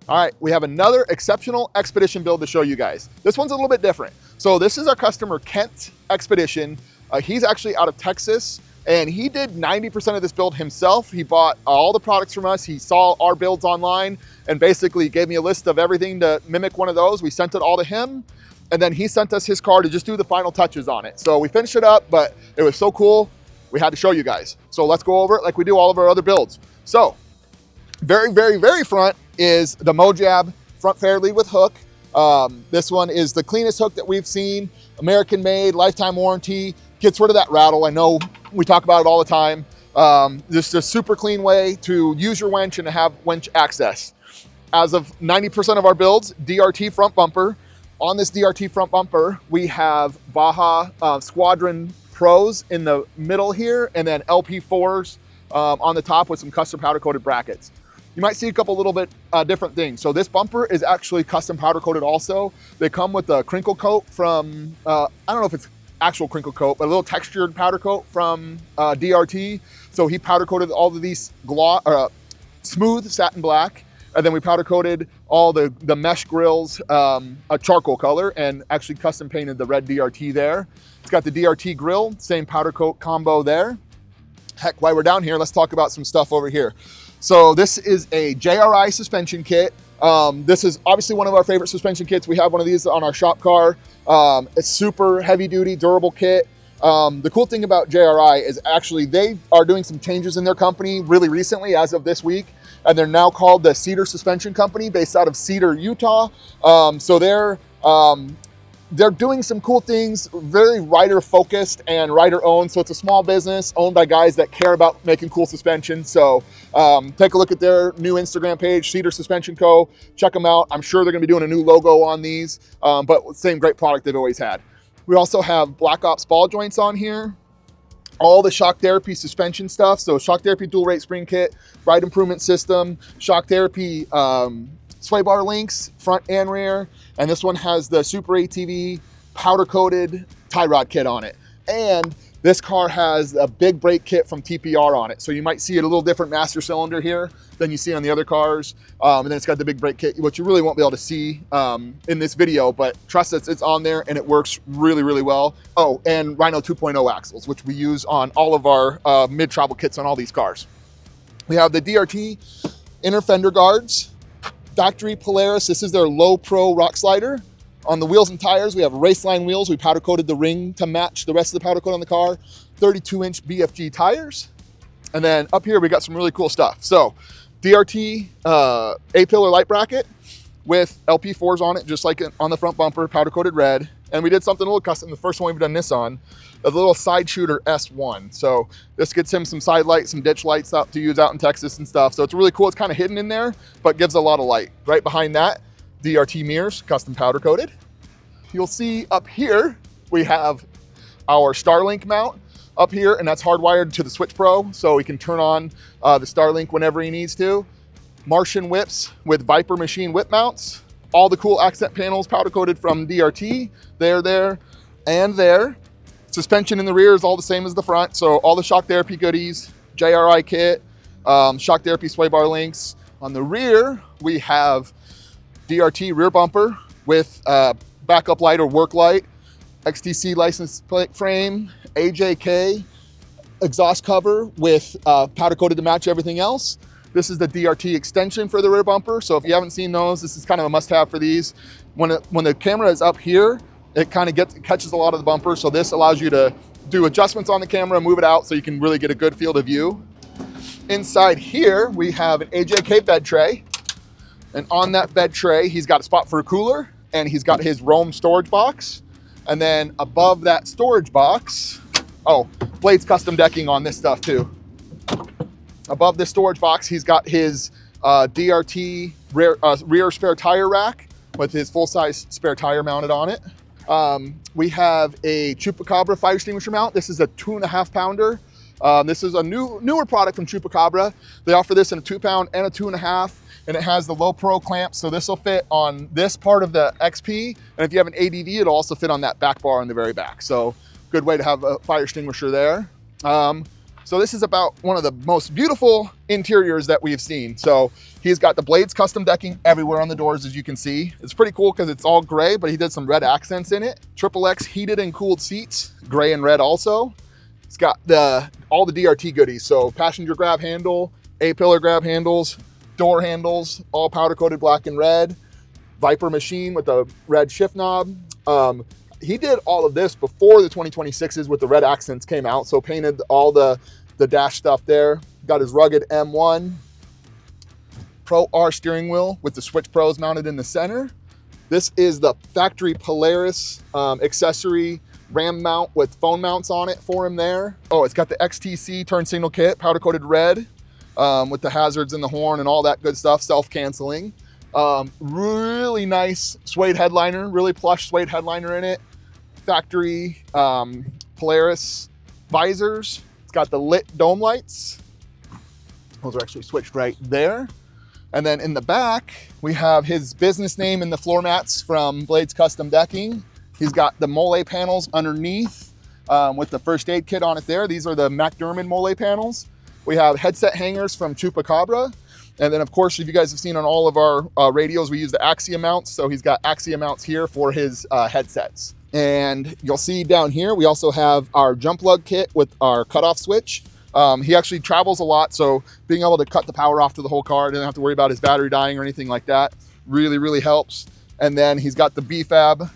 All right, we have another exceptional Xpedition build to show you guys. This one's a little bit different. So this is our customer, Kent Xpedition. He's actually out of Texas, and he did 90% of this build himself. He bought all the products from us. He saw our builds online and basically gave me a list of everything to mimic one of those. We sent it all to him, and then he sent us his car to just do the final touches on it. So we finished it up, but it was so cool, we had to show you guys. So let's go over it like we do all of our other builds. So very, very, very front is the Mojab front fair lead with hook. This one is the cleanest hook that we've seen, American made, lifetime warranty, gets rid of that rattle. I know we talk about it all the time. Just a super clean way to use your winch and to have winch access. As of 90% of our builds, DRT front bumper. On this DRT front bumper, we have Baja Squadron Pros in the middle here, and then LP4s on the top with some custom powder coated brackets. You might see a couple little bit different things. So this bumper is actually custom powder coated also. They come with a crinkle coat from, I don't know if it's actual crinkle coat, but a little textured powder coat from DRT. So he powder coated all of these smooth satin black. And then we powder coated all the mesh grills a charcoal color and actually custom painted the red DRT there. It's got the DRT grill, same powder coat combo there. Heck, while we're down here, let's talk about some stuff over here. So this is a JRI suspension kit. This is obviously one of our favorite suspension kits. We have one of these on our shop car. It's super heavy duty, durable kit. The cool thing about JRI is actually they are doing some changes in their company really recently as of this week. And they're now called the Cedar Suspension Company based out of Cedar, Utah. So they're doing some cool things, very rider focused and rider owned. So it's a small business owned by guys that care about making cool suspension. So take a look at their new Instagram page, Cedar Suspension Co. Check them out. I'm sure they're gonna be doing a new logo on these, but same great product they've always had. We also have Black Ops ball joints on here. All the shock therapy suspension stuff. So shock therapy dual rate spring kit, ride improvement system, shock therapy sway bar links, front and rear. And this one has the Super ATV powder coated tie rod kit on it. And this car has a big brake kit from TPR on it. So you might see it a little different master cylinder here than you see on the other cars. And then it's got the big brake kit, which you really won't be able to see in this video, but trust us, it's on there and it works really, really well. Oh, and Rhino 2.0 axles, which we use on all of our mid-travel kits on all these cars. We have the DRT inner fender guards, factory Polaris. This is their low pro rock slider. On the wheels and tires, we have Raceline wheels. We powder coated the ring to match the rest of the powder coat on the car. 32-inch BFG tires. And then up here, we got some really cool stuff. So DRT A-pillar light bracket with LP4s on it, just like on the front bumper, powder coated red. And we did something a little custom. The first one we've done this on, a little side shooter S1. So this gets him some side lights, some ditch lights out to use out in Texas and stuff. So it's really cool. It's kind of hidden in there, but gives a lot of light. Right behind that, DRT mirrors, custom powder coated. You'll see up here, we have our Starlink mount up here, and that's hardwired to the Switch Pro, so he can turn on the Starlink whenever he needs to. Martian whips with Viper machine whip mounts. All the cool accent panels powder coated from DRT. There, and there. Suspension in the rear is all the same as the front, so all the shock therapy goodies, JRI kit, shock therapy sway bar links. On the rear, we have DRT rear bumper with backup light or work light, XTC license plate frame, AJK exhaust cover with powder coated to match everything else. This is the DRT extension for the rear bumper. So if you haven't seen those, this is kind of a must-have for these. When the camera is up here, it kind of catches a lot of the bumper. So this allows you to do adjustments on the camera, move it out so you can really get a good field of view. Inside here, we have an AJK bed tray. And on that bed tray, he's got a spot for a cooler and he's got his Roam storage box. And then above that storage box, Blade's custom decking on this stuff too. Above this storage box, he's got his DRT rear spare tire rack with his full-size spare tire mounted on it. We have a Chupacabra fire extinguisher mount. This is a 2.5 pounder. This is a newer product from Chupacabra. They offer this in a 2 pound and a 2.5, and it has the low pro clamp. So this will fit on this part of the XP. And if you have an ADV, it'll also fit on that back bar on the very back. So good way to have a fire extinguisher there. So this is about one of the most beautiful interiors that we've seen. So he's got the Blades custom decking everywhere on the doors, as you can see. It's pretty cool because it's all gray, but he did some red accents in it. XXX heated and cooled seats, gray and red also. It's got all the DRT goodies. So passenger grab handle, A-pillar grab handles, door handles, all powder coated black and red. Viper machine with a red shift knob. He did all of this before the 2026s with the red accents came out. So painted all the dash stuff there. Got his rugged M1 Pro R steering wheel with the switch pros mounted in the center. This is the factory Polaris accessory ram mount with phone mounts on it for him there. Oh, it's got the XTC turn signal kit, powder coated red with the hazards in the horn and all that good stuff, self-canceling. Really nice suede headliner, really plush suede headliner in it. Factory Polaris visors. It's got the lit dome lights. Those are actually switched right there. And then in the back, we have his business name in the floor mats from Blades Custom Decking. He's got the mole panels underneath with the first aid kit on it there. These are the McDermott mole panels. We have headset hangers from Chupacabra. And then of course, if you guys have seen on all of our radios, we use the Axia mounts. So he's got Axia mounts here for his headsets. And you'll see down here, we also have our jump lug kit with our cutoff switch. He actually travels a lot, so being able to cut the power off to the whole car, doesn't have to worry about his battery dying or anything like that, really, really helps. And then he's got the BFAB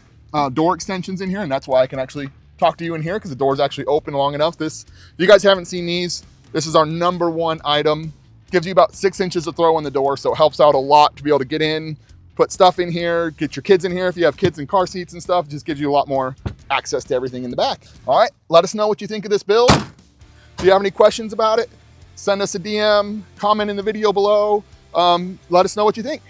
door extensions in here, and that's why I can actually talk to you in here, because the door's actually open long enough. If you guys haven't seen these, this is our #1 item. Gives you about 6 inches of throw in the door, so it helps out a lot to be able to get in, put stuff in here, get your kids in here if you have kids in car seats and stuff. It just gives you a lot more access to everything in the back. All right, let us know what you think of this build. If you have any questions about it, send us a DM, comment in the video below. Let us know what you think.